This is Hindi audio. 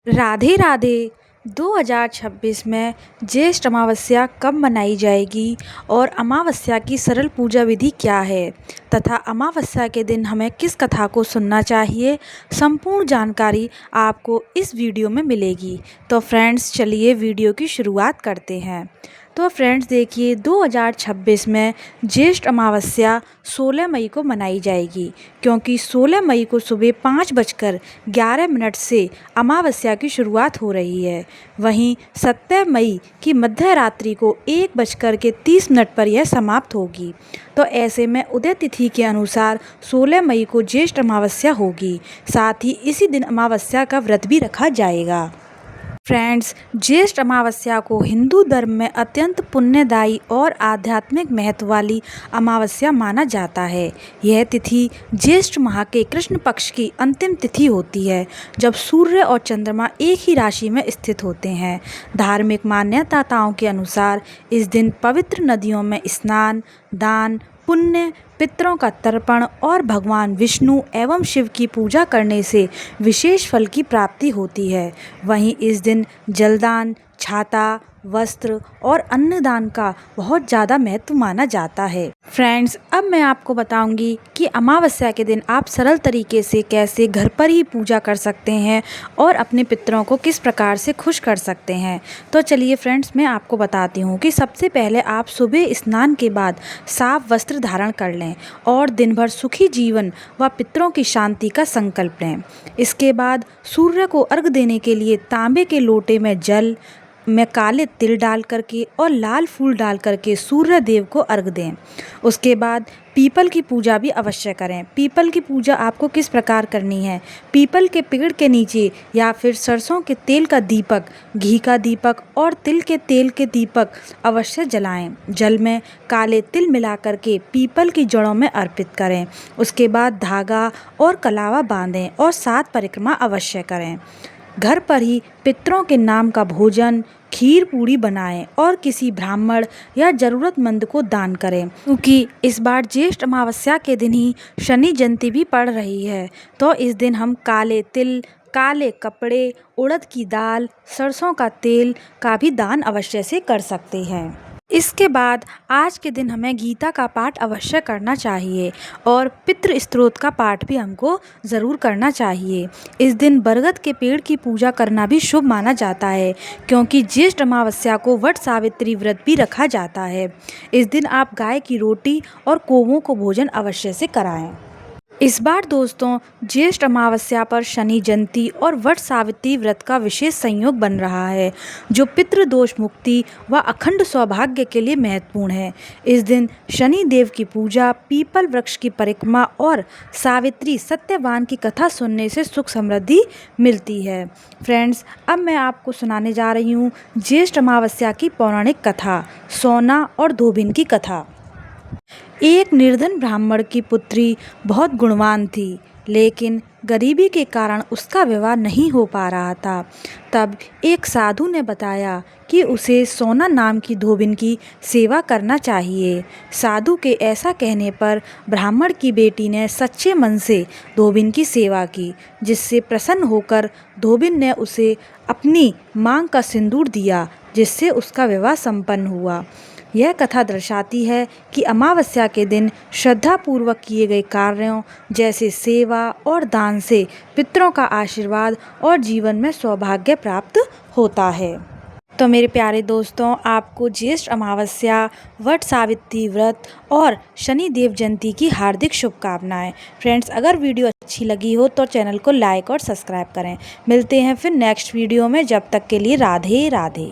राधे राधे। 2026 में ज्येष्ठ अमावस्या कब मनाई जाएगी और अमावस्या की सरल पूजा विधि क्या है तथा अमावस्या के दिन हमें किस कथा को सुनना चाहिए, संपूर्ण जानकारी आपको इस वीडियो में मिलेगी। तो फ्रेंड्स चलिए वीडियो की शुरुआत करते हैं। तो फ्रेंड्स देखिए 2026 में ज्येष्ठ अमावस्या 16 मई को मनाई जाएगी, क्योंकि 16 मई को सुबह 5:11 से अमावस्या की शुरुआत हो रही है। वहीं 17 मई की मध्य रात्रि को 1:30 पर यह समाप्त होगी। तो ऐसे में उदय तिथि के अनुसार 16 मई को ज्येष्ठ अमावस्या होगी। साथ ही इसी दिन अमावस्या का व्रत भी रखा जाएगा। फ्रेंड्स, ज्येष्ठ अमावस्या को हिंदू धर्म में अत्यंत पुण्यदायी और आध्यात्मिक महत्व वाली अमावस्या माना जाता है। यह तिथि ज्येष्ठ माह के कृष्ण पक्ष की अंतिम तिथि होती है, जब सूर्य और चंद्रमा एक ही राशि में स्थित होते हैं। धार्मिक मान्यताओं के अनुसार इस दिन पवित्र नदियों में स्नान, दान पुण्य, पितरों का तर्पण और भगवान विष्णु एवं शिव की पूजा करने से विशेष फल की प्राप्ति होती है। वहीं इस दिन जलदान, छाता, वस्त्र और अन्नदान का बहुत ज़्यादा महत्व माना जाता है। फ्रेंड्स, अब मैं आपको बताऊंगी कि अमावस्या के दिन आप सरल तरीके से कैसे घर पर ही पूजा कर सकते हैं और अपने पितरों को किस प्रकार से खुश कर सकते हैं। तो चलिए फ्रेंड्स, मैं आपको बताती हूँ कि सबसे पहले आप सुबह स्नान के बाद साफ वस्त्र धारण कर लें और दिन भर सुखी जीवन व पितरों की शांति का संकल्प लें। इसके बाद सूर्य को अर्घ्य देने के लिए तांबे के लोटे में जल में काले तिल डाल करके और लाल फूल डाल करके सूर्य देव को अर्घ्य दें। उसके बाद पीपल की पूजा भी अवश्य करें। पीपल की पूजा आपको किस प्रकार करनी है? पीपल के पेड़ के नीचे या फिर सरसों के तेल का दीपक, घी का दीपक और तिल के तेल के दीपक अवश्य जलाएं। जल में काले तिल मिला करके पीपल की जड़ों में अर्पित करें। उसके बाद धागा और कलावा बांधें और 7 परिक्रमा अवश्य करें। घर पर ही पितरों के नाम का भोजन, खीर पूड़ी बनाएं और किसी ब्राह्मण या ज़रूरतमंद को दान करें, क्योंकि इस बार ज्येष्ठ अमावस्या के दिन ही शनि जयंती भी पड़ रही है। तो इस दिन हम काले तिल, काले कपड़े, उड़द की दाल, सरसों का तेल का भी दान अवश्य से कर सकते हैं। इसके बाद आज के दिन हमें गीता का पाठ अवश्य करना चाहिए और पितृ स्तोत्र का पाठ भी हमको ज़रूर करना चाहिए। इस दिन बरगद के पेड़ की पूजा करना भी शुभ माना जाता है, क्योंकि ज्येष्ठ अमावस्या को वट सावित्री व्रत भी रखा जाता है। इस दिन आप गाय की रोटी और कौवों को भोजन अवश्य से कराएं। इस बार दोस्तों ज्येष्ठ अमावस्या पर शनि जयंती और वट सावित्री व्रत का विशेष संयोग बन रहा है, जो पितृदोष मुक्ति व अखंड सौभाग्य के लिए महत्वपूर्ण है। इस दिन शनि देव की पूजा, पीपल वृक्ष की परिक्रमा और सावित्री सत्यवान की कथा सुनने से सुख समृद्धि मिलती है। फ्रेंड्स, अब मैं आपको सुनाने जा रही हूँ ज्येष्ठ अमावस्या की पौराणिक कथा, सोना और धोबिन की कथा। एक निर्धन ब्राह्मण की पुत्री बहुत गुणवान थी, लेकिन गरीबी के कारण उसका विवाह नहीं हो पा रहा था। तब एक साधु ने बताया कि उसे सोना नाम की धोबिन की सेवा करना चाहिए। साधु के ऐसा कहने पर ब्राह्मण की बेटी ने सच्चे मन से धोबिन की सेवा की, जिससे प्रसन्न होकर धोबिन ने उसे अपनी मांग का सिंदूर दिया, जिससे उसका विवाह संपन्न हुआ। यह कथा दर्शाती है कि अमावस्या के दिन श्रद्धापूर्वक किए गए कार्यों जैसे सेवा और दान से पितरों का आशीर्वाद और जीवन में सौभाग्य प्राप्त होता है। तो मेरे प्यारे दोस्तों, आपको ज्येष्ठ अमावस्या, वट सावित्री व्रत और शनि देव जयंती की हार्दिक शुभकामनाएं। फ्रेंड्स, अगर वीडियो अच्छी लगी हो तो चैनल को लाइक और सब्सक्राइब करें। मिलते हैं फिर नेक्स्ट वीडियो में। जब तक के लिए राधे राधे।